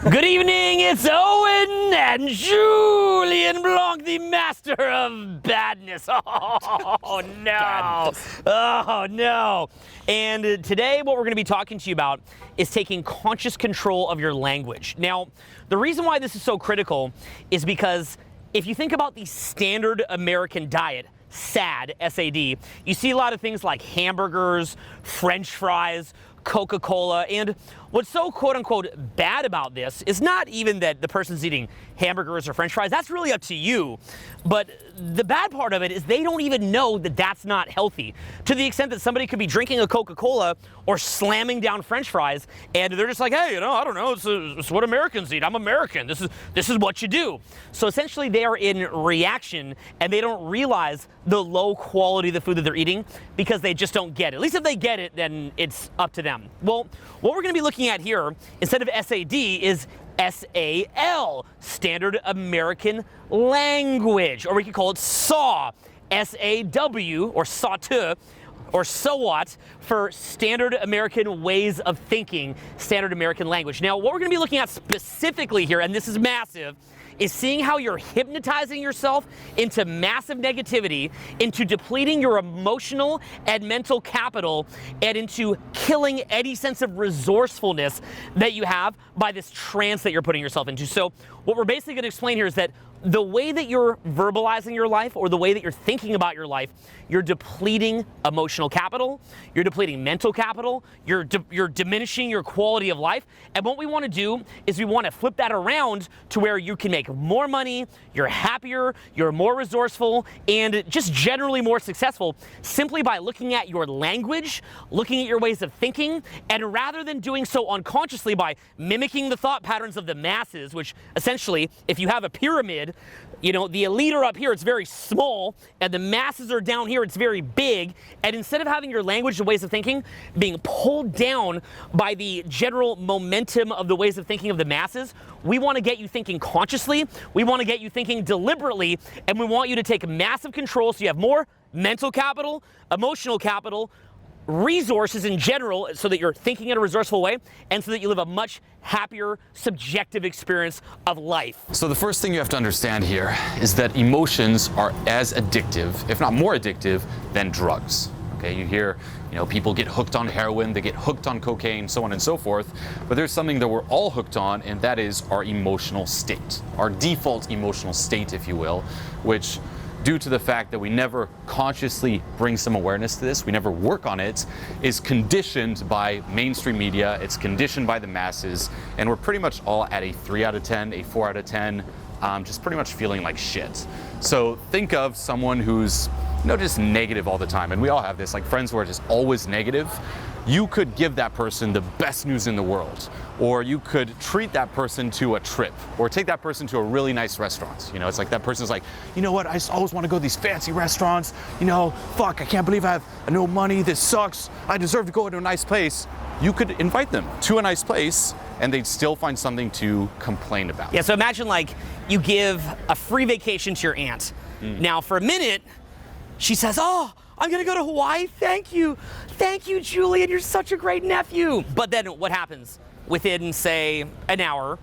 Good evening, it's Owen and Julien Blanc, the master of badness. Oh no, oh no. And today what we're going to be talking to you about is taking conscious control of your language. Now, the reason why this is so critical is because if you think about the standard American diet, SAD, S-A-D, you see a lot of things like hamburgers, French fries, Coca-Cola, and what's so quote-unquote bad about this is not even that the person's eating hamburgers or French fries. That's really up to you. But the bad part of it is they don't even know that that's not healthy, to the extent that somebody could be drinking a Coca-Cola or slamming down French fries, and they're just like, hey, I don't know, it's what Americans eat. I'm American. This is what you do. So essentially they are in reaction, and they don't realize the low quality of the food that they're eating because they just don't get it. At least if they get it, then it's up to them. Well, what we're going to be looking at here, instead of SAD, is SAL, Standard American Language, or we could call it SAW, SAW, or SAW, or SOWAT for Standard American Ways of Thinking, Standard American Language. Now, what we're going to be looking at specifically here, and this is massive, is seeing how you're hypnotizing yourself into massive negativity, into depleting your emotional and mental capital, and into killing any sense of resourcefulness that you have by this trance that you're putting yourself into. So what we're basically going to explain here is that the way that you're verbalizing your life, or the way that you're thinking about your life, you're depleting emotional capital, you're depleting mental capital, you're diminishing your quality of life. And what we want to do is we want to flip that around to where you can make more money, you're happier, you're more resourceful, and just generally more successful simply by looking at your language, looking at your ways of thinking, and rather than doing so unconsciously by mimicking the thought patterns of the masses, which essentially, if you have a pyramid, you know, the elite are up here, it's very small, and the masses are down here, it's very big. And instead of having your language and ways of thinking being pulled down by the general momentum of the ways of thinking of the masses, we want to get you thinking consciously, we want to get you thinking deliberately, and we want you to take massive control so you have more mental capital, emotional capital, resources in general, so that you're thinking in a resourceful way, and so that you live a much happier, subjective experience of life. So the first thing you have to understand here is that emotions are as addictive, if not more addictive, than drugs. Okay, you hear, people get hooked on heroin, they get hooked on cocaine, so on and so forth, but there's something that we're all hooked on, and that is our emotional state, our default emotional state, if you will, which, due to the fact that we never consciously bring some awareness to this, we never work on it, is conditioned by mainstream media, it's conditioned by the masses, and we're pretty much all at a 3 out of 10, a 4 out of 10, just pretty much feeling like shit. So think of someone who's just negative all the time, and we all have this, like friends who are just always negative. You could give that person the best news in the world, or you could treat that person to a trip, or take that person to a really nice restaurant. It's like that person's like, you know what, I just always want to go to these fancy restaurants, fuck, I can't believe I have no money, this sucks, I deserve to go to a nice place. You could invite them to a nice place, and they'd still find something to complain about. Yeah, so imagine like you give a free vacation to your aunt. Now for a minute, she says, oh, I'm gonna go to Hawaii, thank you, Julien, you're such a great nephew. But then what happens? Within, say, an hour,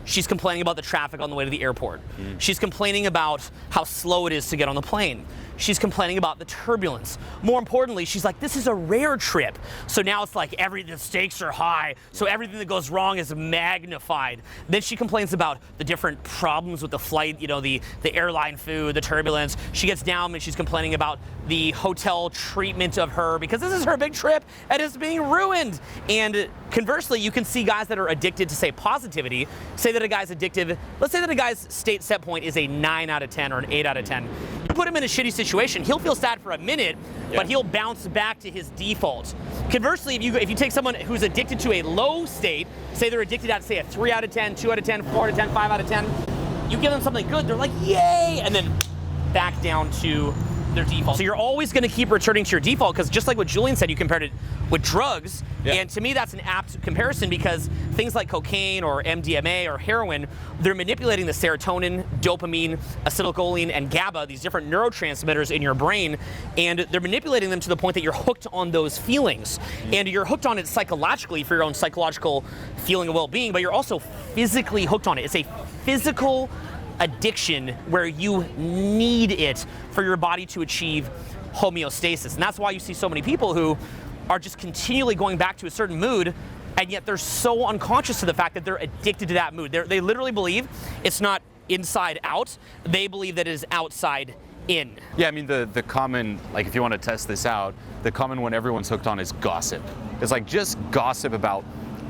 she's complaining about the traffic on the way to the airport. She's complaining about how slow it is to get on the plane. She's complaining about the turbulence. More importantly, she's like, this is a rare trip. So now it's like the stakes are high, so everything that goes wrong is magnified. Then she complains about the different problems with the flight, the airline food, the turbulence. She gets down and she's complaining about the hotel treatment of her because this is her big trip and it's being ruined. And conversely, you can see guys that are addicted to, say, positivity. Say that a guy's addictive, let's say that a guy's state set point is a 9 out of 10 or an 8 out of 10. You put him in a shitty situation, he'll feel sad for a minute, but he'll bounce back to his default. Conversely, if you take someone who's addicted to a low state, say they're addicted at, say, a 3 out of 10, 2 out of 10, 4 out of 10, 5 out of 10, you give them something good, they're like, yay, and then back down to their default. So you're always going to keep returning to your default, because just like what Julien said, you compared it with drugs. Yeah. And to me, that's an apt comparison, because things like cocaine or MDMA or heroin, they're manipulating the serotonin, dopamine, acetylcholine, and GABA, these different neurotransmitters in your brain, and they're manipulating them to the point that you're hooked on those feelings. And you're hooked on it psychologically for your own psychological feeling of well-being, but you're also physically hooked on it. It's a physical addiction where you need it for your body to achieve homeostasis. And that's why you see so many people who are just continually going back to a certain mood, and yet they're so unconscious to the fact that they're addicted to that mood. They literally believe it's not inside out. They believe that it is outside in. Yeah, I mean, the common, like, if you want to test this out, the common one everyone's hooked on is gossip. It's like, just gossip about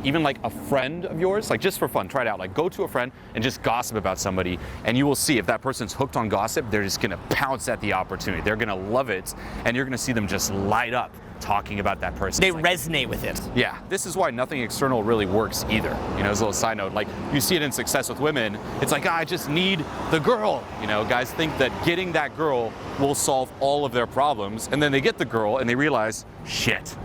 even like a friend of yours, like, just for fun, try it out. Like, go to a friend and just gossip about somebody, and you will see if that person's hooked on gossip, they're just gonna pounce at the opportunity. They're gonna love it, and you're gonna see them just light up talking about that person. They resonate with it. Yeah, this is why nothing external really works either. You know, as a little side note, like, you see it in success with women, it's like, I just need the girl. You know, guys think that getting that girl will solve all of their problems, and then they get the girl and they realize, shit,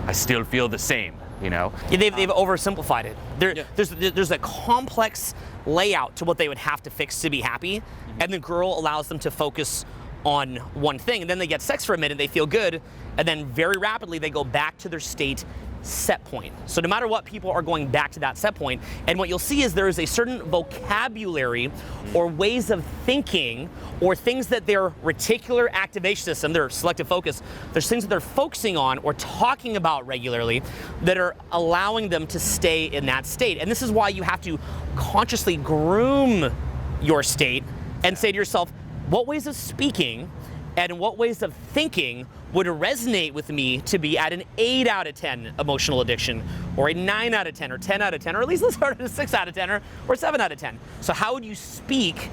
I still feel the same. You know, yeah, they've oversimplified it. There's a complex layout to what they would have to fix to be happy, and the girl allows them to focus on one thing, and then they get sex for a minute, they feel good, and then very rapidly they go back to their state set point. So no matter what, people are going back to that set point, and what you'll see is there is a certain vocabulary or ways of thinking, or things that their reticular activation system, their selective focus, there's things that they're focusing on or talking about regularly that are allowing them to stay in that state. And this is why you have to consciously groom your state and say to yourself, what ways of speaking and what ways of thinking would resonate with me to be at an 8 out of 10 emotional addiction, or a 9 out of 10, or 10 out of 10, or at least let's start at a 6 out of 10, or 7 out of 10. So how would you speak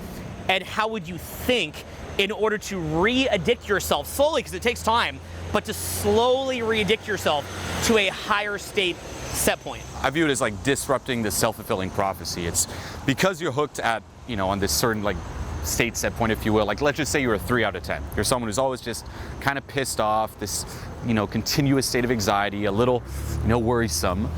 and how would you think in order to re-addict yourself slowly, because it takes time, but to slowly re-addict yourself to a higher state set point? I view it as like disrupting the self-fulfilling prophecy. It's because you're hooked at, you know, on this certain like state set point, if you will. Like, let's just say you're a 3 out of 10. You're someone who's always just kind of pissed off, this, you know, continuous state of anxiety, a little, you know, worrisome.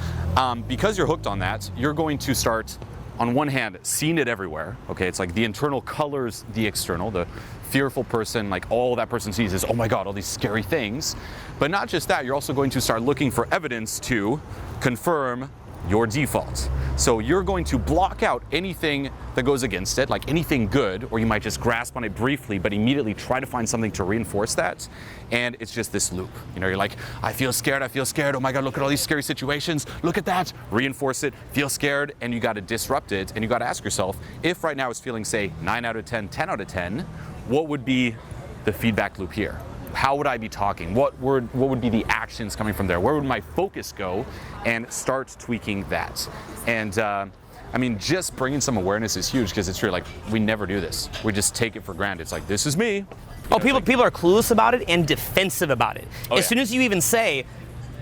Because you're hooked on that, you're going to start, on one hand, seeing it everywhere. Okay, it's like the internal colors the external. The fearful person, like, all that person sees is, oh my God, all these scary things. But not just that, you're also going to start looking for evidence to confirm your default. So you're going to block out anything that goes against it, like anything good, or you might just grasp on it briefly, but immediately try to find something to reinforce that. And it's just this loop. You know, you're like, I feel scared, oh my God, look at all these scary situations, look at that, reinforce it, feel scared, and you gotta disrupt it, and you gotta ask yourself, if right now it's feeling, say, 9 out of 10, 10 out of 10, what would be the feedback loop here? How would I be talking? What would be the actions coming from there? Where would my focus go? And start tweaking that. And I mean, just bringing some awareness is huge, because it's true. Like, we never do this. We just take it for granted. It's like, this is me. Oh, people are clueless about it and defensive about it. As soon as you even say,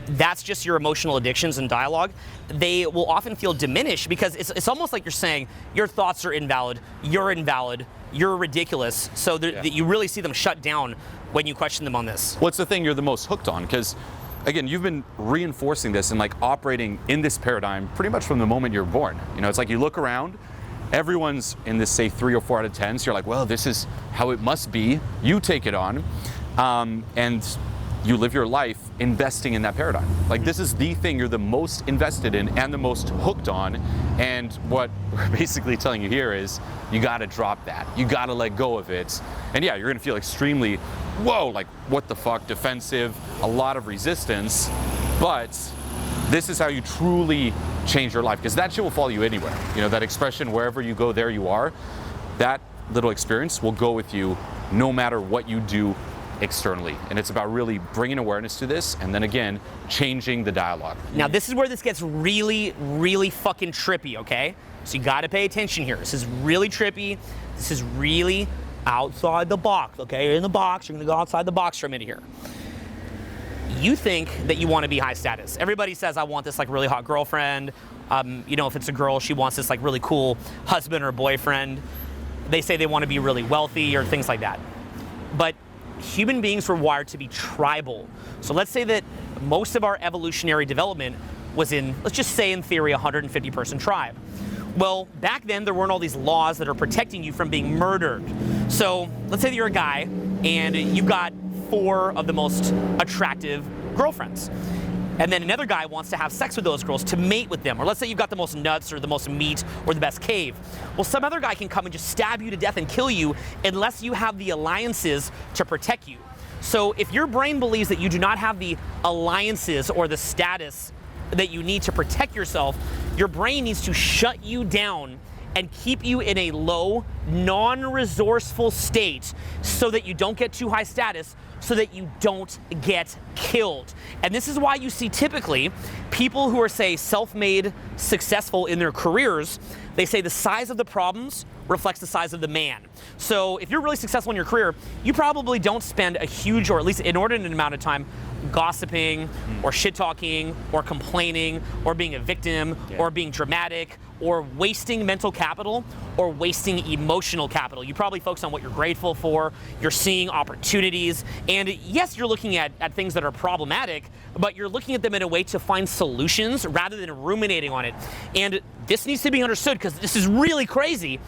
that's just your emotional addictions and dialogue, they will often feel diminished, because it's almost like you're saying, your thoughts are invalid, you're ridiculous. So you really see them shut down when you question them on this. What's the thing you're the most hooked on? Because, again, you've been reinforcing this and like operating in this paradigm pretty much from the moment you're born. You know, it's like you look around, everyone's in this, say, 3 or 4 out of 10. So you're like, well, this is how it must be. You take it on, and you live your life investing in that paradigm. Like, this is the thing you're the most invested in and the most hooked on. And what we're basically telling you here is, you gotta drop that. You gotta let go of it. And yeah, you're gonna feel extremely, whoa, like, what the fuck, defensive, a lot of resistance. But this is how you truly change your life, because that shit will follow you anywhere. You know, that expression, wherever you go, there you are. That little experience will go with you no matter what you do externally. And it's about really bringing awareness to this, and then again, changing the dialogue. Now, this is where this gets really, really fucking trippy, okay? So you gotta pay attention here. This is really trippy. This is really outside the box, okay? You're in the box, you're gonna go outside the box for a minute here. You think that you wanna be high status. Everybody says, I want this like really hot girlfriend. You know, if it's a girl, she wants this like really cool husband or boyfriend. They say they wanna be really wealthy or things like that. But human beings were wired to be tribal. So let's say that most of our evolutionary development was in, let's just say in theory, a 150-person tribe. Well, back then there weren't all these laws that are protecting you from being murdered. So let's say that you're a guy and you've got 4 of the most attractive girlfriends. And then another guy wants to have sex with those girls to mate with them. Or let's say you've got the most nuts or the most meat or the best cave. Well, some other guy can come and just stab you to death and kill you unless you have the alliances to protect you. So if your brain believes that you do not have the alliances or the status that you need to protect yourself, your brain needs to shut you down and keep you in a low, non-resourceful state so that you don't get too high status, so that you don't get killed. And this is why you see typically people who are, say, self-made, successful in their careers, they say the size of the problems reflects the size of the man. So if you're really successful in your career, you probably don't spend a huge, or at least inordinate amount of time gossiping or shit-talking or complaining or being a victim or being dramatic or wasting mental capital or wasting emotional capital. You probably focus on what you're grateful for, you're seeing opportunities, and yes, you're looking at things that are problematic, but you're looking at them in a way to find solutions rather than ruminating on it. And this needs to be understood because this is really crazy.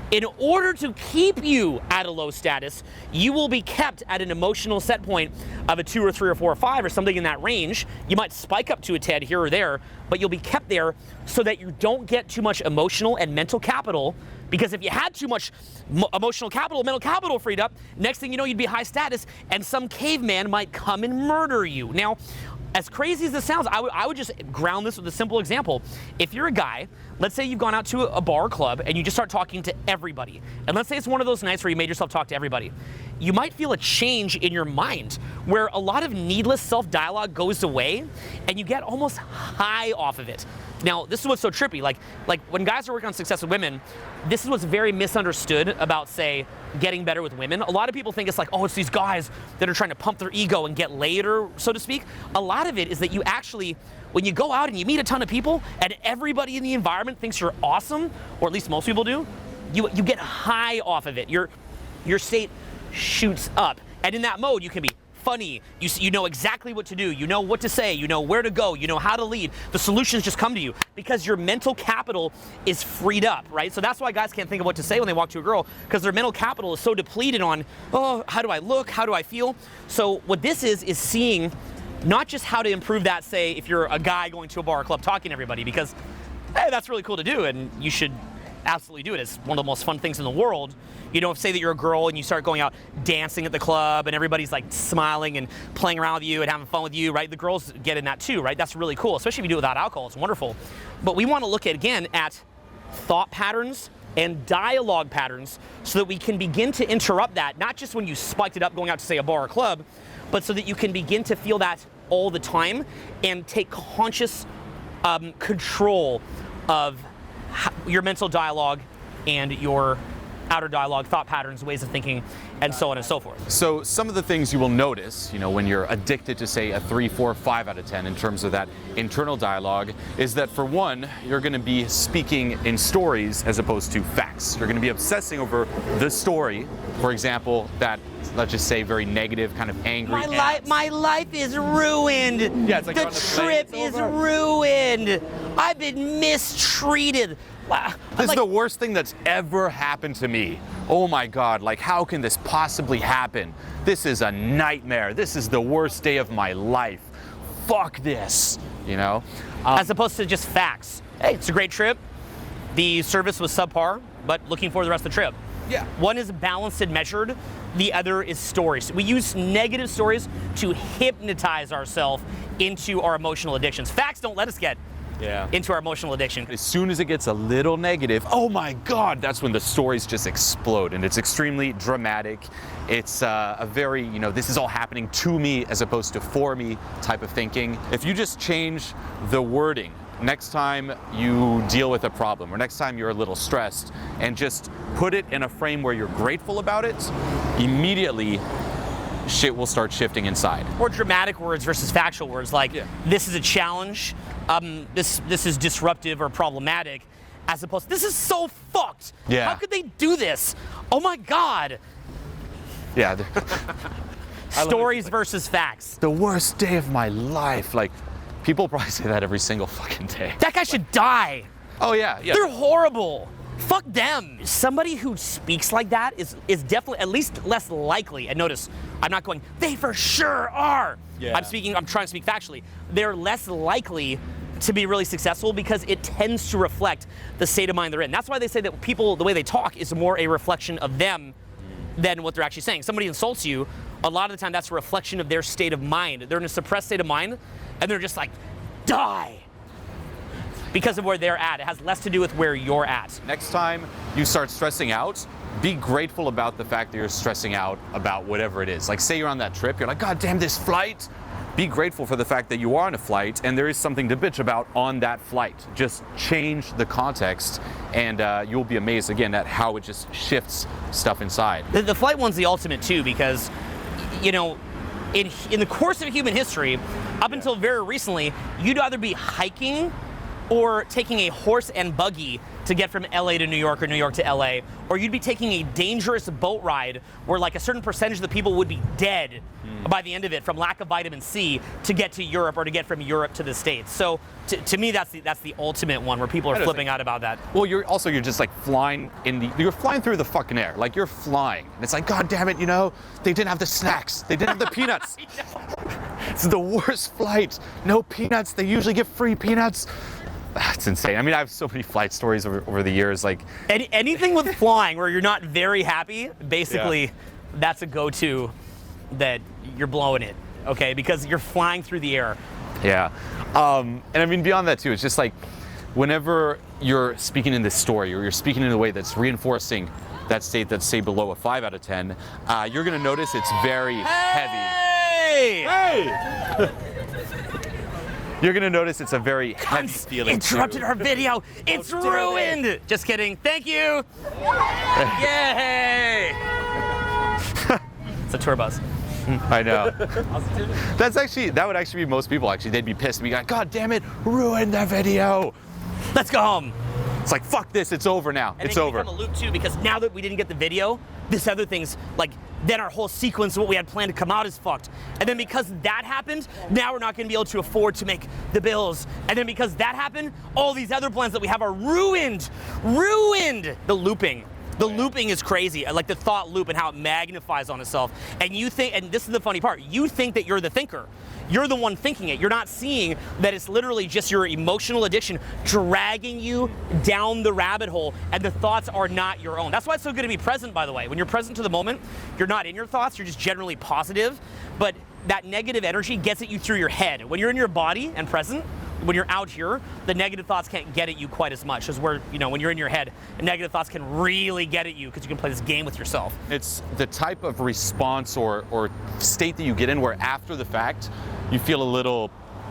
In order to keep you at a low status, you will be kept at an emotional set point of a 2 or 3 or 4 or 5 or something in that range. You might spike up to a 10 here or there, but you'll be kept there so that you don't get too much emotional and mental capital, because if you had too much emotional capital, mental capital freed up, next thing you know, you'd be high status and some caveman might come and murder you. Now, as crazy as this sounds, I would just ground this with a simple example. If you're a guy, let's say you've gone out to a bar or club and you just start talking to everybody. And let's say it's one of those nights where you made yourself talk to everybody. You might feel a change in your mind where a lot of needless self-dialogue goes away and you get almost high off of it. Now, this is what's so trippy. Like when guys are working on success with women, this is what's very misunderstood about, say, getting better with women. A lot of people think it's like, oh, it's these guys that are trying to pump their ego and get laid, or so to speak. A lot of it is that you actually, when you go out and you meet a ton of people and everybody in the environment thinks you're awesome, or at least most people do, you get high off of it. Your state shoots up. And in that mode, you can be funny, you know exactly what to do, you know what to say, you know where to go, you know how to lead. The solutions just come to you because your mental capital is freed up, right? So that's why guys can't think of what to say when they walk to a girl, because their mental capital is so depleted on, oh, how do I look, how do I feel? So what this is seeing not just how to improve that, say, if you're a guy going to a bar or club talking to everybody, because, hey, that's really cool to do and you should absolutely do it. It's one of the most fun things in the world. You know, say that you're a girl and you start going out dancing at the club and everybody's like smiling and playing around with you and having fun with you, right? The girls get in that too, right? That's really cool, especially if you do it without alcohol. It's wonderful. But we want to look at, again, at thought patterns and dialogue patterns so that we can begin to interrupt that, not just when you spiked it up going out to, say, a bar or club, but so that you can begin to feel that all the time and take conscious control of your mental dialogue and your outer dialogue, thought patterns, ways of thinking, and so on and so forth. So some of the things you will notice, you know, when you're addicted to, say, a 3, 4, 5 out of 10 in terms of that internal dialogue, is that, for one, you're going to be speaking in stories as opposed to facts. You're going to be obsessing over the story. For example, that, let's just say, very negative, kind of angry. My life is ruined. Yeah, it's like the trip is ruined. I've been mistreated. This is the worst thing that's ever happened to me. Oh my God, like, how can this possibly happen? This is a nightmare. This is the worst day of my life. Fuck this, you know? As opposed to just facts. Hey, it's a great trip. The service was subpar, but looking for the rest of the trip. Yeah. One is balanced and measured. The other is stories. We use negative stories to hypnotize ourselves into our emotional addictions. Facts don't let us get into our emotional addiction. As soon as it gets a little negative, oh my God, that's when the stories just explode, and it's extremely dramatic. It's a very, you know, this is all happening to me as opposed to for me type of thinking. If you just change the wording next time you deal with a problem or next time you're a little stressed and just put it in a frame where you're grateful about it, immediately shit will start shifting inside. Or dramatic words versus factual words, like, this is a challenge, this is disruptive or problematic, as opposed to, this is so fucked. Yeah. How could they do this? Oh my God. Yeah. Stories versus facts. The worst day of my life. Like, people probably say that every single fucking day. That guy should die. Oh yeah, yeah. They're horrible. Fuck them. Somebody who speaks like that is definitely at least less likely. And notice, I'm not going, they for sure are. Yeah. I'm trying to speak factually. They're less likely to be really successful because it tends to reflect the state of mind they're in. That's why they say that people, the way they talk is more a reflection of them than what they're actually saying. Somebody insults you, a lot of the time that's a reflection of their state of mind. They're in a suppressed state of mind and they're just like, die. Because of where they're at. It has less to do with where you're at. Next time you start stressing out, be grateful about the fact that you're stressing out about whatever it is. Like, say you're on that trip, you're like, God damn this flight. Be grateful for the fact that you are on a flight and there is something to bitch about on that flight. Just change the context and you'll be amazed again at how it just shifts stuff inside. The flight one's the ultimate too, because, you know, in the course of human history, up until very recently, you'd either be hiking or taking a horse and buggy to get from LA to New York or New York to LA, or you'd be taking a dangerous boat ride where like a certain percentage of the people would be dead by the end of it from lack of vitamin C to get to Europe or to get from Europe to the States. So to me, that's the ultimate one where people are flipping out about that. Well, you're just like flying you're flying through the fucking air. Like, you're flying. And it's like, God damn it, you know, they didn't have the snacks. They didn't have the peanuts. It's the worst flight. No peanuts. They usually give free peanuts. It's insane. I mean, I have so many flight stories over the years. Like, anything with flying where you're not very happy, basically, that's a go-to that you're blowing it, okay? Because you're flying through the air. Yeah. And I mean, beyond that too, it's just like, whenever you're speaking in this story or you're speaking in a way that's reinforcing that state that's, say, below a 5 out of 10, you're gonna notice it's very heavy. Hey! You're gonna notice it's a very heavy feeling. Interrupted our video. It's ruined. Just kidding. Thank you. Yay! It's a tour bus. I know. That would actually be most people. Actually, they'd be pissed and be like, God damn it, ruined the video. Let's go home. It's like, fuck this. It's over now. And it's it can over. become a loop too, because now that we didn't get the video, this other thing's like, then our whole sequence of what we had planned to come out is fucked. And then because that happened, now we're not gonna be able to afford to make the bills. And then because that happened, all these other plans that we have are ruined. Ruined! The looping. The looping is crazy. I like the thought loop and how it magnifies on itself. And you think, and this is the funny part, you think that you're the thinker. You're the one thinking it. You're not seeing that it's literally just your emotional addiction dragging you down the rabbit hole, and the thoughts are not your own. That's why it's so good to be present, by the way. When you're present to the moment, you're not in your thoughts, you're just generally positive, but that negative energy gets at you through your head. When you're in your body and present, when you're out here, the negative thoughts can't get at you quite as much as where, you know, when you're in your head, negative thoughts can really get at you because you can play this game with yourself. It's the type of response or state that you get in where after the fact, you feel a little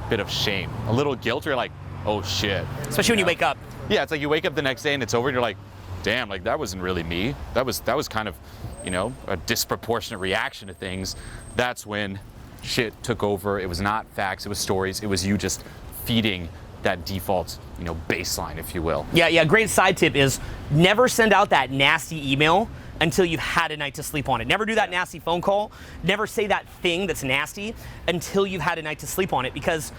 bit of shame, a little guilt. You're like, oh shit. Especially when you wake up. Yeah, it's like you wake up the next day and it's over and you're like, damn, like that wasn't really me. That was kind of, you know, a disproportionate reaction to things. That's when shit took over. It was not facts, it was stories. It was you just feeding that default, you know, baseline, if you will. Yeah, great side tip is never send out that nasty email until you've had a night to sleep on it. Never do that nasty phone call. Never say that thing that's nasty until you've had a night to sleep on it, because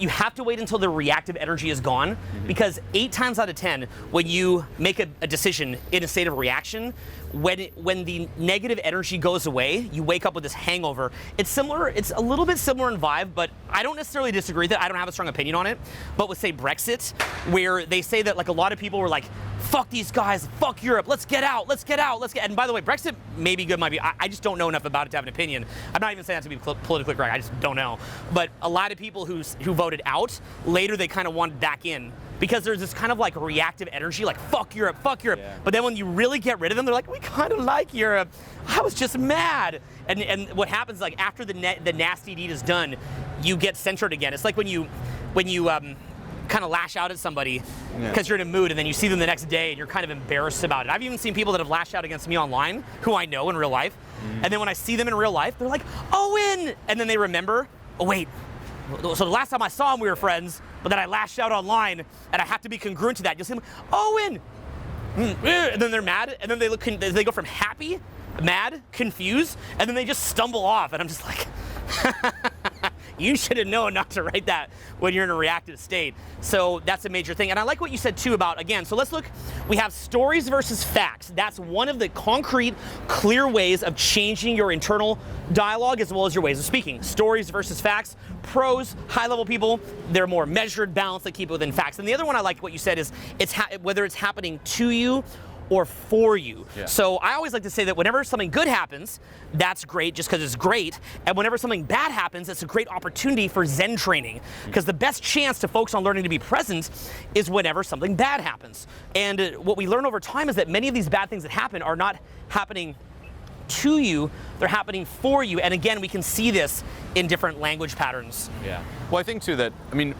you have to wait until the reactive energy is gone, because 8 times out of 10, when you make a decision in a state of reaction, when the negative energy goes away, you wake up with this hangover. It's similar, it's a little bit similar in vibe, but I don't necessarily disagree with it. I don't have a strong opinion on it. But with, say, Brexit, where they say that like a lot of people were like, fuck these guys, fuck Europe, let's get out, let's get out, let's get. And by the way, Brexit may be good, might be. I just don't know enough about it to have an opinion. I'm not even saying that to be politically correct. I just don't know. But a lot of people who voted out later, they kind of wanted back in, because there's this kind of like reactive energy, like fuck Europe, fuck Europe. Yeah. But then when you really get rid of them, they're like, we kind of like Europe. I was just mad. And what happens, like after the nasty deed is done, you get centered again. It's like when you kind of lash out at somebody because you're in a mood, and then you see them the next day and you're kind of embarrassed about it. I've even seen people that have lashed out against me online who I know in real life, and then when I see them in real life, they're like, Owen! And then they remember, oh wait, so the last time I saw him we were friends, but then I lashed out online, and I have to be congruent to that. You'll see them, Owen! And then they're mad, and then they go from happy mad, confused, and then they just stumble off, and I'm just like, you should have known not to write that when you're in a reactive state. So that's a major thing. And I like what you said too about, again, so let's look, we have stories versus facts. That's one of the concrete, clear ways of changing your internal dialogue as well as your ways of speaking. Stories versus facts. Pros, high-level people, they're more measured, balanced, they keep it within facts. And the other one I like what you said is, whether it's happening to you or for you. Yeah. So I always like to say that whenever something good happens, that's great just because it's great. And whenever something bad happens, it's a great opportunity for Zen training. Because the best chance to focus on learning to be present is whenever something bad happens. And what we learn over time is that many of these bad things that happen are not happening to you, they're happening for you. And again, we can see this in different language patterns. Yeah. Well, I think too that, I mean,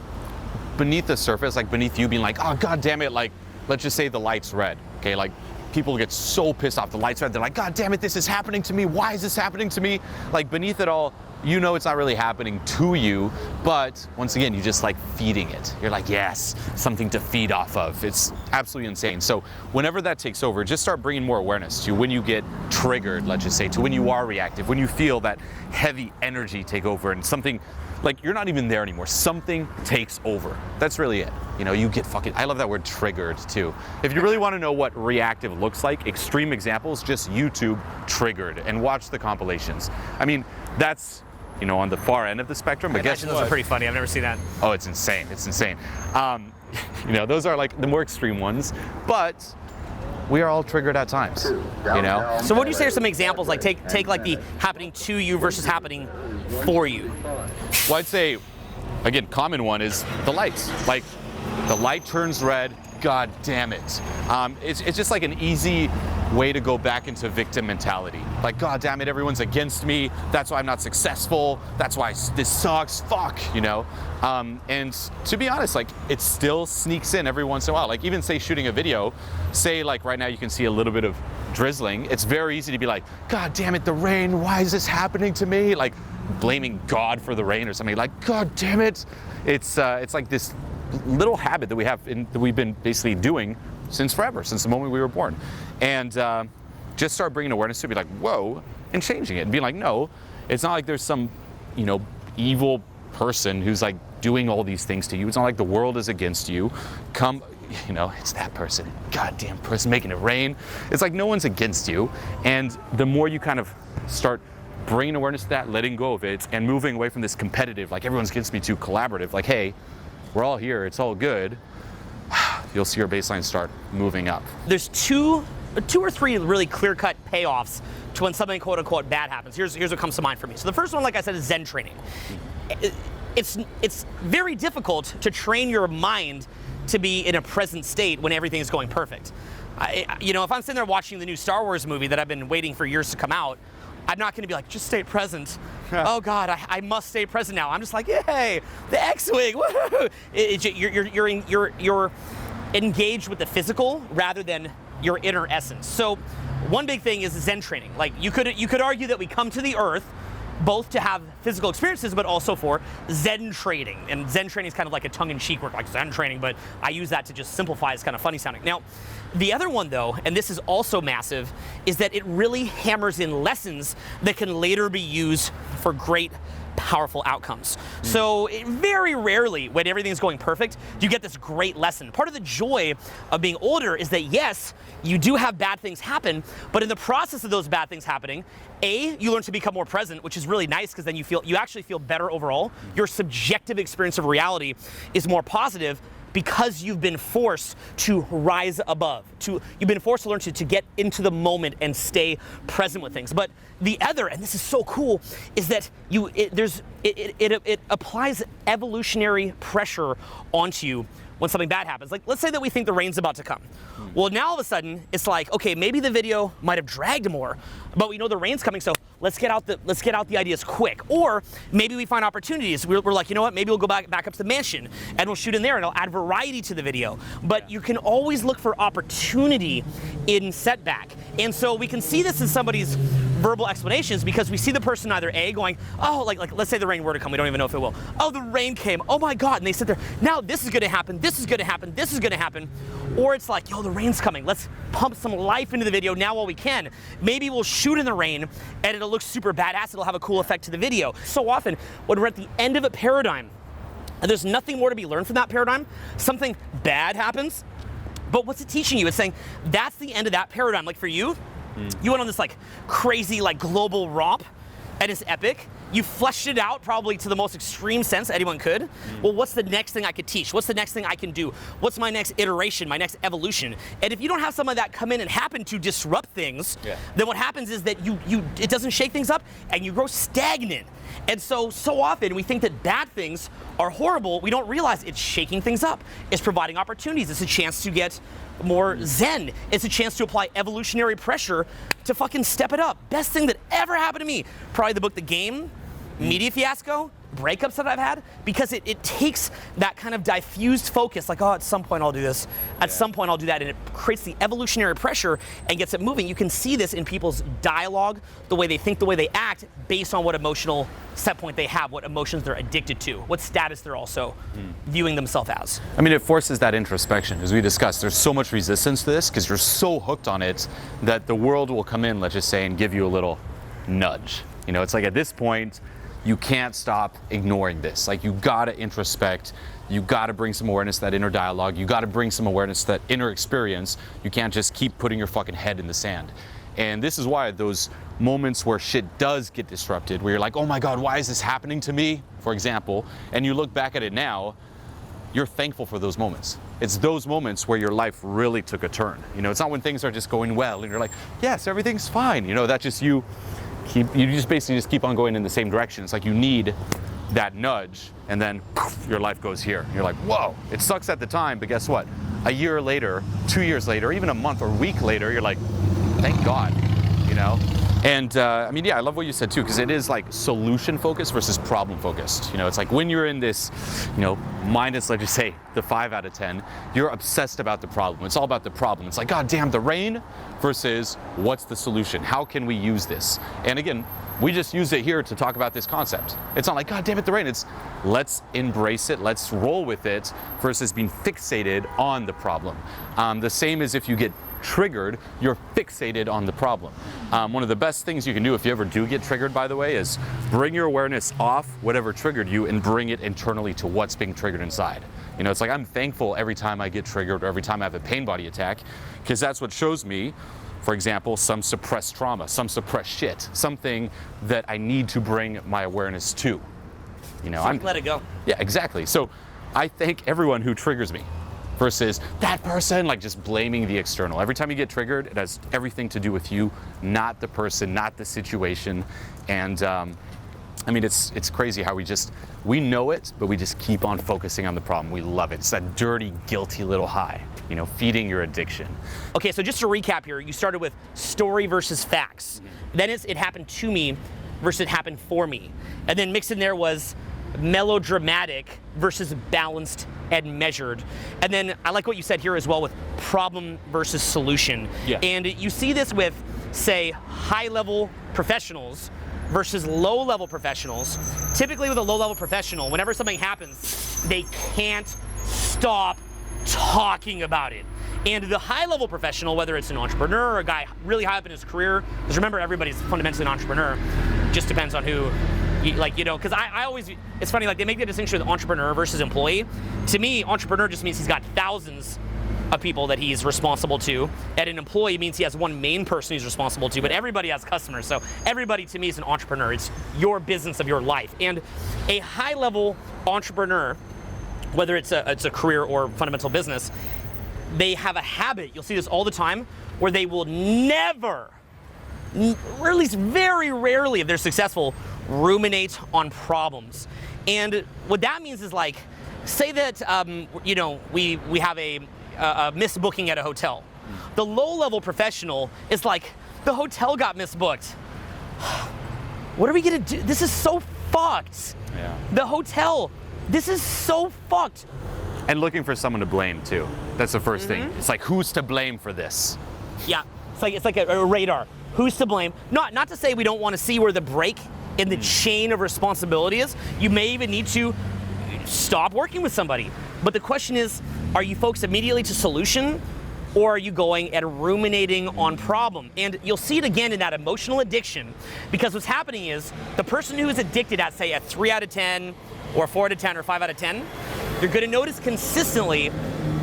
beneath the surface, like beneath you being like, oh, God damn it, like, let's just say the light's red, okay? Like, people get so pissed off the light's red, they're like, God damn it, this is happening to me. Why is this happening to me? Like, beneath it all, you know it's not really happening to you, but once again, you just like feeding it. You're like, yes, something to feed off of. It's absolutely insane. So whenever that takes over, just start bringing more awareness to when you get triggered, let's just say, to when you are reactive, when you feel that heavy energy take over and something, like you're not even there anymore. Something takes over. That's really it. You know, you get fucking, I love that word triggered too. If you really want to know what reactive looks like, extreme examples, just YouTube triggered and watch the compilations. I mean, that's, you know, on the far end of the spectrum, but guess what? Those are pretty funny. I've never seen that. Oh, it's insane. It's insane. You know, those are like the more extreme ones, but we are all triggered at times, you know? So what do you say are some examples, like take like the happening to you versus happening for you? Well, I'd say, again, common one is the lights. Like, the light turns red, God damn it. It's just like an easy way to go back into victim mentality. Like, God damn it, everyone's against me. That's why I'm not successful. That's why this sucks, fuck, you know? And to be honest, like, it still sneaks in every once in a while. Like, even say shooting a video, say like right now you can see a little bit of drizzling. It's very easy to be like, God damn it, the rain, why is this happening to me? Like, blaming God for the rain or something, like, God damn it. It's like this little habit that we have, that we've been basically doing since forever, since the moment we were born. And just start bringing awareness to it, be like, whoa, and changing it and being like, no, it's not like there's some, you know, evil person who's like doing all these things to you. It's not like the world is against you. Come, you know, it's that person, goddamn person making it rain. It's like no one's against you. And the more you kind of start bringing awareness to that, letting go of it, and moving away from this competitive, like everyone's against me, to collaborative, like, hey, we're all here, it's all good, you'll see your baseline start moving up. There's two or three really clear-cut payoffs to when something quote-unquote bad happens. Here's what comes to mind for me. So the first one, like I said, is Zen training. It's very difficult to train your mind to be in a present state when everything is going perfect. You know, if I'm sitting there watching the new Star Wars movie that I've been waiting for years to come out, I'm not going to be like, just stay present. Oh God, I must stay present now. I'm just like, yay, the X-wing, woohoo! You're engaged with the physical rather than your inner essence. So one big thing is Zen training. Like you could argue that we come to the earth both to have physical experiences, but also for Zen training. And Zen training is kind of like a tongue-in-cheek word, like Zen training, but I use that to just simplify. It's kind of funny sounding. Now, the other one though, and this is also massive, is that it really hammers in lessons that can later be used for great, powerful outcomes. So very rarely, when everything's going perfect, do you get this great lesson. Part of the joy of being older is that yes, you do have bad things happen, but in the process of those bad things happening, you learn to become more present, which is really nice because then you actually feel better overall. Your subjective experience of reality is more positive because you've been forced to rise above. You've been forced to learn to get into the moment and stay present with things. But the other, and this is so cool, is that it applies evolutionary pressure onto you when something bad happens. Like, let's say that we think the rain's about to come. Well, now all of a sudden, it's like, okay, maybe the video might have dragged more, but we know the rain's coming, so let's get out the ideas quick. Or maybe we find opportunities. We're like, you know what, maybe we'll go back up to the mansion and we'll shoot in there and it'll add variety to the video. But you can always look for opportunity in setback. And so we can see this in somebody's verbal explanations because we see the person either A, going, oh, like let's say the rain were to come, we don't even know if it will. Oh, the rain came, oh my God, and they sit there, now this is gonna happen, this is gonna happen, this is gonna happen. Or it's like, yo, the rain's coming, let's pump some life into the video now while we can. Maybe we'll shoot in the rain and it'll look super badass, it'll have a cool effect to the video. So often, when we're at the end of a paradigm, and there's nothing more to be learned from that paradigm, something bad happens, but what's it teaching you? It's saying, that's the end of that paradigm. Like for you, you went on this like crazy like global romp, and it's epic. You fleshed it out probably to the most extreme sense anyone could. Well, what's the next thing I could teach? What's the next thing I can do? What's my next iteration, my next evolution? And if you don't have some of that come in and happen to disrupt things, then what happens is that it doesn't shake things up and you grow stagnant. And so often we think that bad things are horrible. We don't realize it's shaking things up. It's providing opportunities. It's a chance to get more zen. It's a chance to apply evolutionary pressure to fucking step it up. Best thing that ever happened to me, probably the book The Game, media fiasco, breakups that I've had, because it takes that kind of diffused focus, like, oh, at some point I'll do this, at some point I'll do that, and it creates the evolutionary pressure and gets it moving. You can see this in people's dialogue, the way they think, the way they act, based on what emotional set point they have, what emotions they're addicted to, what status they're also viewing themselves as. I mean, it forces that introspection. As we discussed, there's so much resistance to this because you're so hooked on it that the world will come in, let's just say, and give you a little nudge. You know, it's like at this point, you can't stop ignoring this. Like, you gotta introspect, you gotta bring some awareness to that inner dialogue, you gotta bring some awareness to that inner experience. You can't just keep putting your fucking head in the sand. And this is why those moments where shit does get disrupted, where you're like, oh my God, why is this happening to me, for example, and you look back at it now, you're thankful for those moments. It's those moments where your life really took a turn. You know, it's not when things are just going well and you're like, yes, everything's fine. You know, that's just you just basically just keep on going in the same direction. It's like you need that nudge, and then poof, your life goes here. You're like, whoa, it sucks at the time, but guess what? A year later, 2 years later, even a month or week later, you're like, thank God, you know? And I mean, yeah, I love what you said too, because it is like solution focused versus problem focused. You know, it's like when you're in this, you know, minus, let's just say, the 5 out of 10, you're obsessed about the problem. It's all about the problem. It's like, God damn, the rain, versus what's the solution? How can we use this? And again, we just use it here to talk about this concept. It's not like, God damn it, the rain. It's let's embrace it, let's roll with it, versus being fixated on the problem. The same as if you get triggered, you're fixated on the problem. One of the best things you can do if you ever do get triggered, by the way, is bring your awareness off whatever triggered you and bring it internally to what's being triggered inside. You know, it's like I'm thankful every time I get triggered or every time I have a pain body attack, because that's what shows me, for example, some suppressed trauma, some suppressed shit, something that I need to bring my awareness to. You know, let it go. Yeah, exactly. So I thank everyone who triggers me, versus that person, like just blaming the external. Every time you get triggered, it has everything to do with you, not the person, not the situation. And I mean, it's crazy how we know it, but we just keep on focusing on the problem. We love it. It's that dirty, guilty little high, you know, feeding your addiction. Okay, so just to recap here, you started with story versus facts. Then it happened to me versus it happened for me. And then mixed in there was melodramatic versus balanced and measured. And then I like what you said here as well with problem versus solution. Yeah. And you see this with, say, high-level professionals versus low-level professionals. Typically with a low-level professional, whenever something happens, they can't stop talking about it. And the high-level professional, whether it's an entrepreneur or a guy really high up in his career, because remember, everybody's fundamentally an entrepreneur, just depends on who, like, you know, because I always, it's funny, like they make the distinction with entrepreneur versus employee. To me, entrepreneur just means he's got thousands of people that he's responsible to, and an employee means he has one main person he's responsible to, but everybody has customers, so everybody to me is an entrepreneur. It's your business of your life. And a high-level entrepreneur, whether it's a career or fundamental business, they have a habit, you'll see this all the time, where they will never, or at least very rarely if they're successful, ruminate on problems. And what that means is, like, say that you know, we have a misbooking at a hotel. The low-level professional is like, the hotel got misbooked. What are we gonna do? This is so fucked. Yeah. The hotel, this is so fucked. And looking for someone to blame too. That's the first thing. It's like, who's to blame for this? Yeah, it's like a radar. Who's to blame? Not to say we don't want to see where the break in the chain of responsibility is. You may even need to stop working with somebody. But the question is, are you focused immediately to solution, or are you going and ruminating on problem? And you'll see it again in that emotional addiction, because what's happening is the person who is addicted at, say, a 3 out of 10, or 4 out of 10, or 5 out of 10, you're gonna notice consistently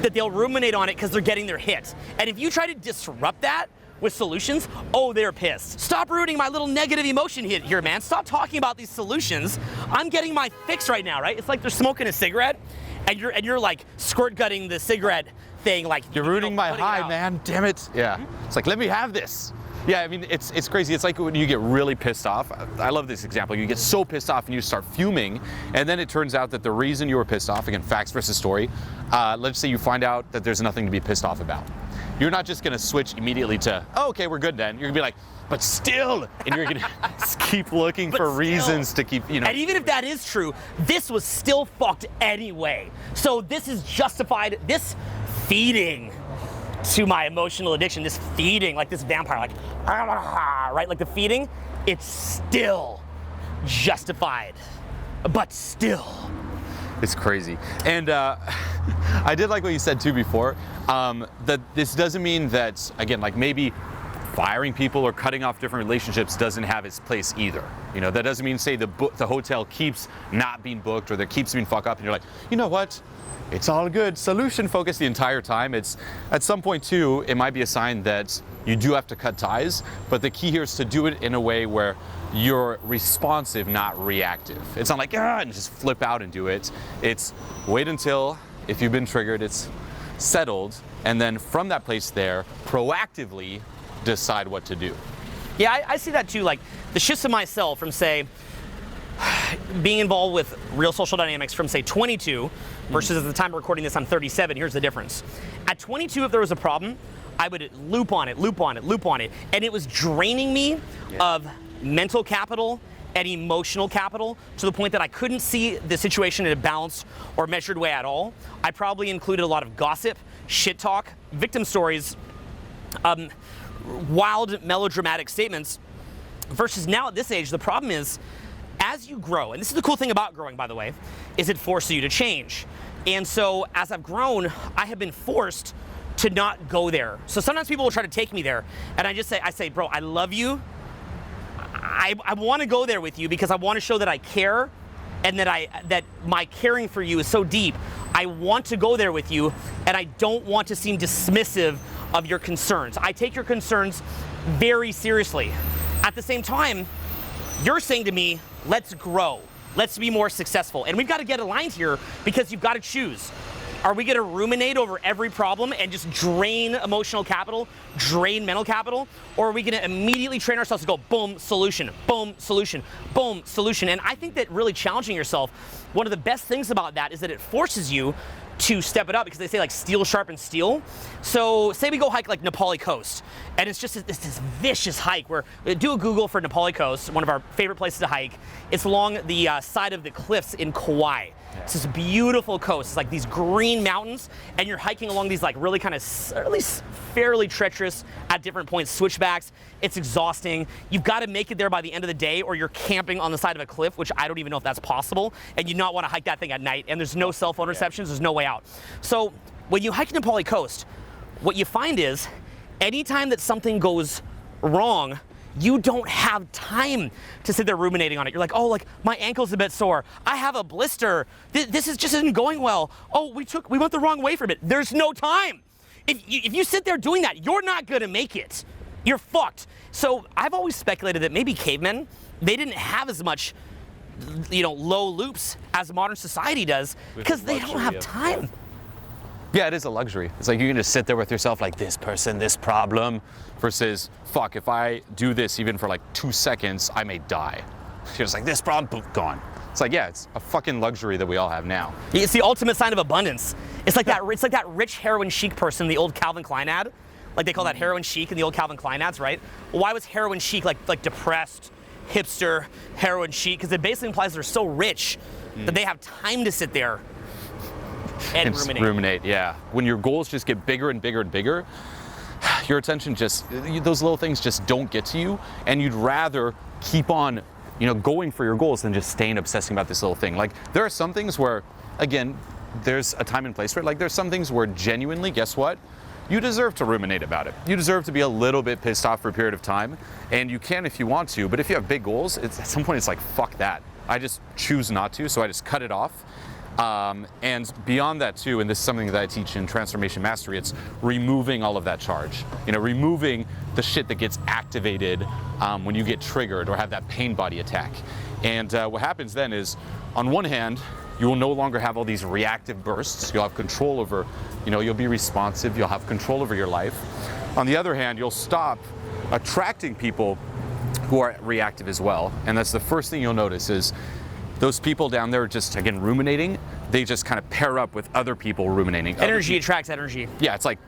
that they'll ruminate on it because they're getting their hit. And if you try to disrupt that with solutions, oh, they're pissed. Stop ruining my little negative emotion here, man. Stop talking about these solutions. I'm getting my fix right now, right? It's like they're smoking a cigarette, and you're like squirt gutting the cigarette thing, like you're ruining my high, man. Damn it. Yeah. It's like, let me have this. Yeah, I mean, it's crazy. It's like when you get really pissed off. I love this example. You get so pissed off and you start fuming, and then it turns out that the reason you were pissed off, again, facts versus story, let's say you find out that there's nothing to be pissed off about. You're not just gonna switch immediately to, oh, okay, we're good then. You're gonna be like, but still, and you're gonna keep looking for reasons to keep, And even if that is true, this was still fucked anyway. So this is justified, this feeding to my emotional addiction, this feeding, like this vampire, like, right? Like the feeding, it's still justified, but still. It's crazy. And I did like what you said too before, that this doesn't mean that, again, like maybe firing people or cutting off different relationships doesn't have its place either. That doesn't mean, say, the hotel keeps not being booked or there keeps being fucked up and you're like, you know what? It's all good. Solution focused the entire time. It's at some point too, it might be a sign that you do have to cut ties, but the key here is to do it in a way where you're responsive, not reactive. It's not like, and just flip out and do it. It's wait until, if you've been triggered, it's settled, and then from that place there, proactively decide what to do. Yeah, I see that too. Like the shifts in myself from, say, being involved with real social dynamics from, say, 22 versus at the time of recording this, I'm 37. Here's the difference. At 22, if there was a problem, I would loop on it, and it was draining me of mental capital and emotional capital to the point that I couldn't see the situation in a balanced or measured way at all. I probably included a lot of gossip, shit talk, victim stories, wild melodramatic statements, versus now at this age, the problem is, as you grow, and this is the cool thing about growing, by the way, is it forces you to change. And so as I've grown, I have been forced to not go there. So sometimes people will try to take me there, and I say, bro, I love you. I want to go there with you because I want to show that I care, and that my caring for you is so deep. I want to go there with you, and I don't want to seem dismissive of your concerns. I take your concerns very seriously. At the same time, you're saying to me, let's grow, let's be more successful. And we've got to get aligned here because you've got to choose. Are we going to ruminate over every problem and just drain emotional capital, drain mental capital? Or are we going to immediately train ourselves to go boom, solution, boom, solution, boom, solution? And I think that really challenging yourself, one of the best things about that is that it forces you to step it up, because they say like steel sharpens steel. So say we go hike like Nepali Coast, and it's just this vicious hike where, do a Google for Nepali Coast, one of our favorite places to hike. It's along the side of the cliffs in Kauai. It's this beautiful coast. It's like these green mountains, and you're hiking along these like really kind of, or at least fairly treacherous at different points, switchbacks. It's exhausting. You've got to make it there by the end of the day, or you're camping on the side of a cliff, which I don't even know if that's possible, and you not want to hike that thing at night, and there's no cell phone receptions, there's no way out. So when you hike Nepali Coast, what you find is anytime that something goes wrong, you don't have time to sit there ruminating on it. You're like, oh, like my ankle's a bit sore. I have a blister. This just isn't going well. Oh, we went the wrong way from it. There's no time. If you sit there doing that, you're not gonna make it. You're fucked. So I've always speculated that maybe cavemen, they didn't have as much, low loops as modern society does because they don't have time. Yeah, it is a luxury. It's like you can just sit there with yourself like this person, this problem, versus fuck, if I do this even for like 2 seconds, I may die. You're just like, this problem, boom, gone. It's like, yeah, it's a fucking luxury that we all have now. It's the ultimate sign of abundance. It's like that rich heroin chic person in the old Calvin Klein ad. Like they call that heroin chic in the old Calvin Klein ads, right? Well, why was heroin chic like depressed, hipster, heroin chic? Because it basically implies they're so rich that they have time to sit there and ruminate. Yeah. When your goals just get bigger and bigger and bigger, your attention just, those little things just don't get to you, and you'd rather keep on, going for your goals than just staying obsessing about this little thing. Like, there are some things where, again, there's a time and place for it. Like, there's some things where genuinely, guess what? You deserve to ruminate about it. You deserve to be a little bit pissed off for a period of time, and you can if you want to, but if you have big goals, at some point it's like, fuck that. I just choose not to, so I just cut it off. And beyond that too, and this is something that I teach in Transformation Mastery, it's removing all of that charge. Removing the shit that gets activated when you get triggered or have that pain body attack. And what happens then is, on one hand, you will no longer have all these reactive bursts. You'll have control over, you'll be responsive, you'll have control over your life. On the other hand, you'll stop attracting people who are reactive as well. And that's the first thing you'll notice is those people down there just, again, ruminating, they just kind of pair up with other people ruminating. Energy attracts energy. Yeah, it's like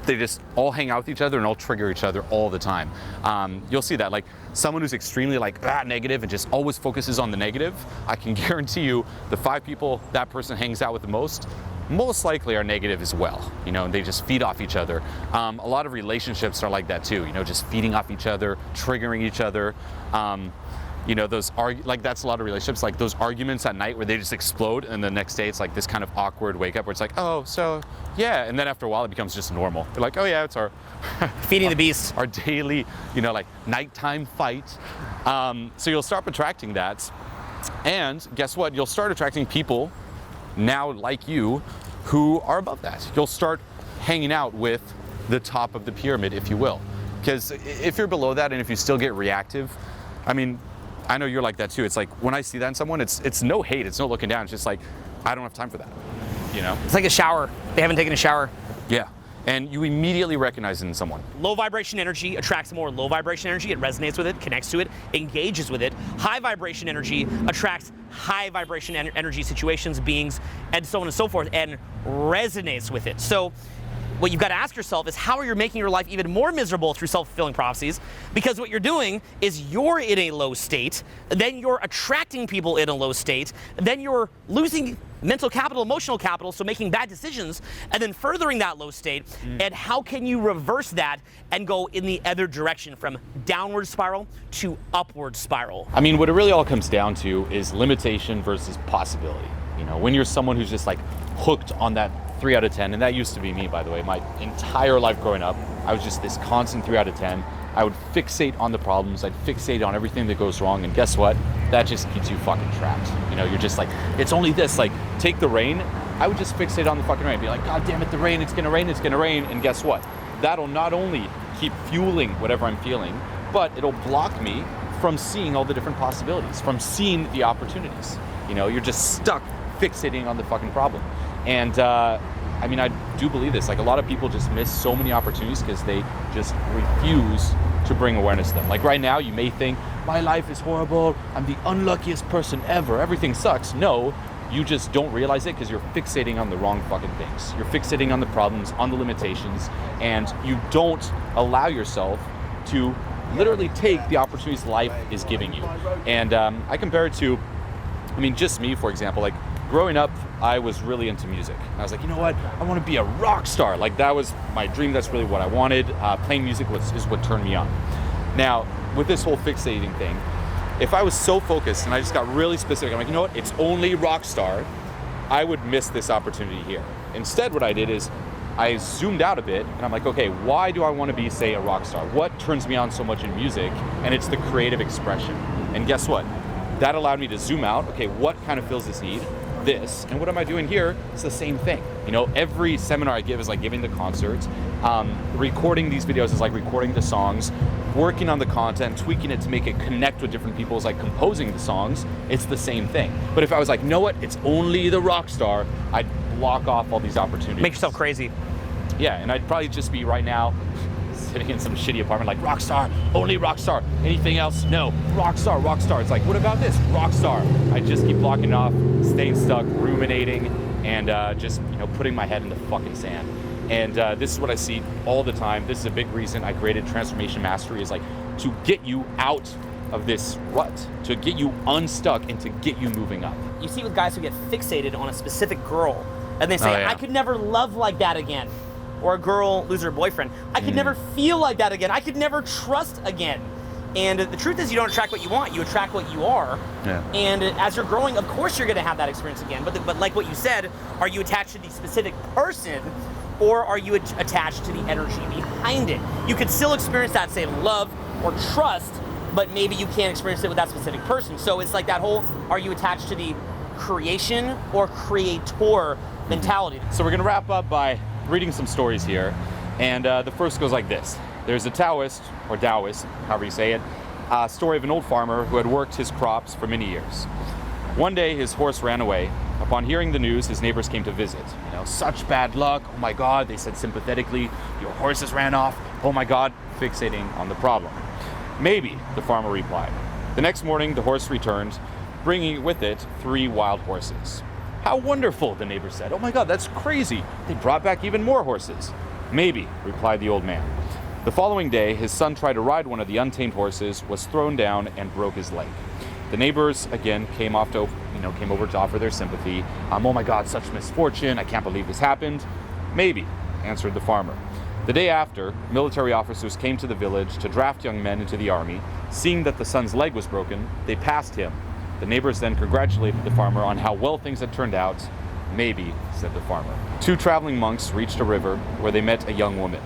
they just all hang out with each other and all trigger each other all the time. You'll see that, like someone who's extremely negative and just always focuses on the negative, I can guarantee you the 5 people that person hangs out with the most likely are negative as well, and they just feed off each other. A lot of relationships are like that too, just feeding off each other, triggering each other. That's a lot of relationships, like those arguments at night where they just explode, and the next day it's like this kind of awkward wake up where it's like, oh, so yeah, and then after a while it becomes just normal. They're like, oh yeah, it's our feeding the beast, our daily, nighttime fight. So you'll start attracting that, and guess what? You'll start attracting people now like you who are above that. You'll start hanging out with the top of the pyramid, if you will, because if you're below that and if you still get reactive, I know you're like that too. It's like when I see that in someone, it's no hate, it's no looking down. It's just like, I don't have time for that, It's like a shower. They haven't taken a shower. Yeah, and you immediately recognize it in someone. Low vibration energy attracts more low vibration energy. It resonates with it, connects to it, engages with it. High vibration energy attracts high vibration energy situations, beings, and so on and so forth, and resonates with it. So what you've got to ask yourself is, how are you making your life even more miserable through self-fulfilling prophecies? Because what you're doing is you're in a low state, then you're attracting people in a low state, then you're losing mental capital, emotional capital, so making bad decisions, and then furthering that low state. And how can you reverse that and go in the other direction, from downward spiral to upward spiral? What it really all comes down to is limitation versus possibility. When you're someone who's just hooked on that 3 out of 10, and that used to be me, by the way. My entire life growing up, I was just this constant 3 out of 10. I would fixate on the problems, I'd fixate on everything that goes wrong, and guess what? That just keeps you fucking trapped. You're just like, it's only this, take the rain. I would just fixate on the fucking rain, be like, God damn it, the rain, it's gonna rain, and guess what? That'll not only keep fueling whatever I'm feeling, but it'll block me from seeing all the different possibilities, from seeing the opportunities. You're just stuck fixating on the fucking problem. And I do believe this. A lot of people just miss so many opportunities because they just refuse to bring awareness to them. Right now, you may think, my life is horrible, I'm the unluckiest person ever, everything sucks. No, you just don't realize it because you're fixating on the wrong fucking things. You're fixating on the problems, on the limitations, and you don't allow yourself to literally take the opportunities life is giving you. And I compare it to, just me, for example. Growing up, I was really into music. I was like, you know what? I want to be a rock star. That was my dream. That's really what I wanted. Playing music is what turned me on. Now, with this whole fixating thing, if I was so focused and I just got really specific, I'm like, you know what? It's only rock star, I would miss this opportunity here. Instead, what I did is I zoomed out a bit and I'm like, okay, why do I want to be, say, a rock star? What turns me on so much in music? And it's the creative expression. And guess what? That allowed me to zoom out. Okay, what kind of fills this need? This. And what am I doing here? It's the same thing. Every seminar I give is like giving the concert. Recording these videos is like recording the songs. Working on the content, tweaking it to make it connect with different people is like composing the songs. It's the same thing. But if I was like, you know what? It's only the rock star, I'd block off all these opportunities. Make yourself crazy. Yeah, and I'd probably just be right now sitting in some shitty apartment like, rock star, only rock star. Anything else? No. Rock star, rock star. It's like, what about this? Rock star. I just keep blocking it off, staying stuck, ruminating, and just putting my head in the fucking sand. And this is what I see all the time. This is a big reason I created Transformation Mastery, is to get you out of this rut, to get you unstuck and to get you moving up. You see with guys who get fixated on a specific girl, and they say, I could never love like that again. or a girl lose her boyfriend. I could never feel like that again. I could never trust again. And the truth is, you don't attract what you want, you attract what you are. Yeah. And as you're growing, of course you're gonna have that experience again. But like what you said, are you attached to the specific person, or are you attached to the energy behind it? You could still experience that same love or trust, but maybe you can't experience it with that specific person. So it's like that whole, are you attached to the creation or creator mentality? So we're gonna wrap up by reading some stories here. And the first goes like this. There's a Taoist, or Taoist, however you say it, story of an old farmer who had worked his crops for many years. One day his horse ran away. Upon hearing the news, his neighbors came to visit. You know, such bad luck, oh my God, they said sympathetically, your horses ran off, oh my God, fixating on the problem. Maybe, the farmer replied. The next morning, the horse returned, bringing with it 3 wild horses. How wonderful, the neighbor said. Oh my God, that's crazy. They brought back even more horses. Maybe, replied the old man. The following day, his son tried to ride one of the untamed horses, was thrown down, and broke his leg. The neighbors, again, came over to offer their sympathy. Oh my God, such misfortune. I can't believe this happened. Maybe, answered the farmer. The day after, military officers came to the village to draft young men into the army. Seeing that the son's leg was broken, they passed him. The neighbors then congratulated the farmer on how well things had turned out. Maybe, said the farmer. 2 traveling monks reached a river where they met a young woman.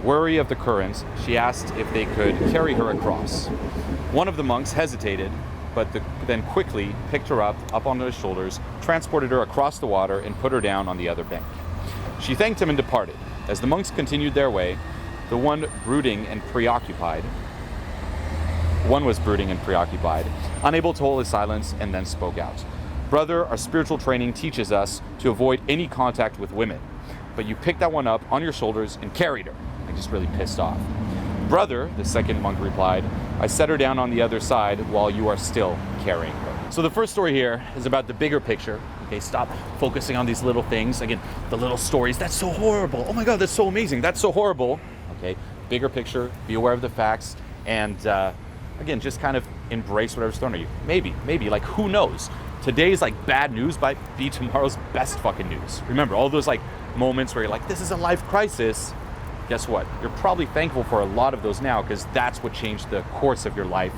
Wary of the current, she asked if they could carry her across. One of the monks hesitated, but then quickly picked her up onto his shoulders, transported her across the water, and put her down on the other bank. She thanked him and departed. As the monks continued their way, one was brooding and preoccupied, unable to hold his silence, and then spoke out. Brother, our spiritual training teaches us to avoid any contact with women, but you picked that one up on your shoulders and carried her. I just really pissed off. Brother, the second monk replied, I set her down on the other side while you are still carrying her. So the first story here is about the bigger picture. Okay, stop focusing on these little things. Again, the little stories, that's so horrible. Oh my God, that's so amazing. That's so horrible. Okay, bigger picture, be aware of the facts, and again, just kind of embrace whatever's thrown at you. Maybe, like who knows? Today's like bad news might be tomorrow's best fucking news. Remember, all those like moments where you're like, this is a life crisis. Guess what? You're probably thankful for a lot of those now because that's what changed the course of your life.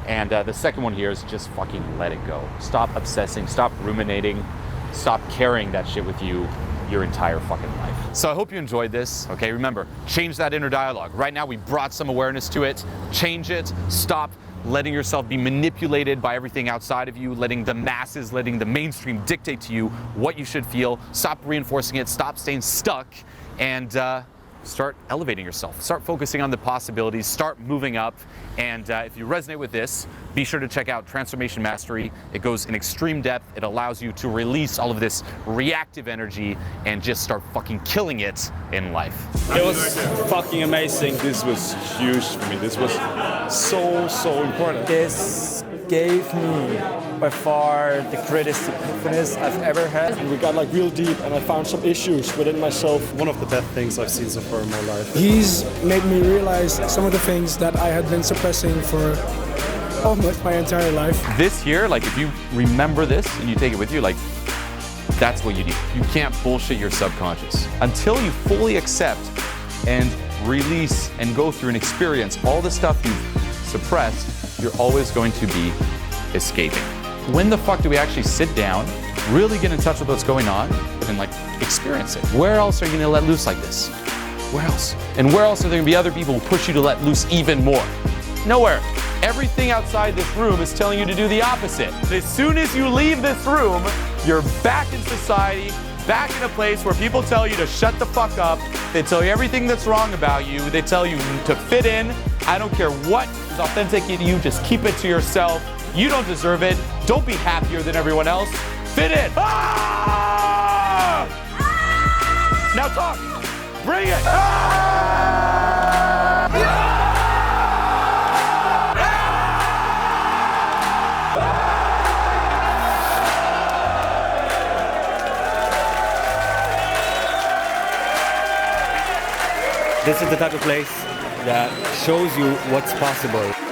And the second one here is just fucking let it go. Stop obsessing, stop ruminating, stop carrying that shit with you your entire fucking life. So I hope you enjoyed this. Okay, remember, change that inner dialogue. Right now we brought some awareness to it. Change it. Stop letting yourself be manipulated by everything outside of you, letting the masses, letting the mainstream dictate to you what you should feel. Stop reinforcing it. Stop staying stuck, and start elevating yourself. Start focusing on the possibilities. Start moving up. And if you resonate with this, be sure to check out Transformation Mastery. It goes in extreme depth. It allows you to release all of this reactive energy and just start fucking killing it in life. It was fucking amazing. This was huge for me. This was so important. This gave me by far the greatest happiness I've ever had. And we got like real deep, and I found some issues within myself. One of the best things I've seen so far in my life. He's made me realize some of the things that I had been suppressing for almost my entire life. This here, like if you remember this and you take it with you, like that's what you need. You can't bullshit your subconscious. Until you fully accept and release and go through and experience all the stuff you've suppressed, you're always going to be escaping. When the fuck do we actually sit down, really get in touch with what's going on, and like experience it? Where else are you gonna let loose like this? Where else? And where else are there gonna be other people who push you to let loose even more? Nowhere. Everything outside this room is telling you to do the opposite. As soon as you leave this room, you're back in society, back in a place where people tell you to shut the fuck up. They tell you everything that's wrong about you. They tell you to fit in. I don't care what is authentic to you, just keep it to yourself. You don't deserve it. Don't be happier than everyone else. Fit in. Ah! Now talk. Bring it. Ah! This is the type of place that shows you what's possible.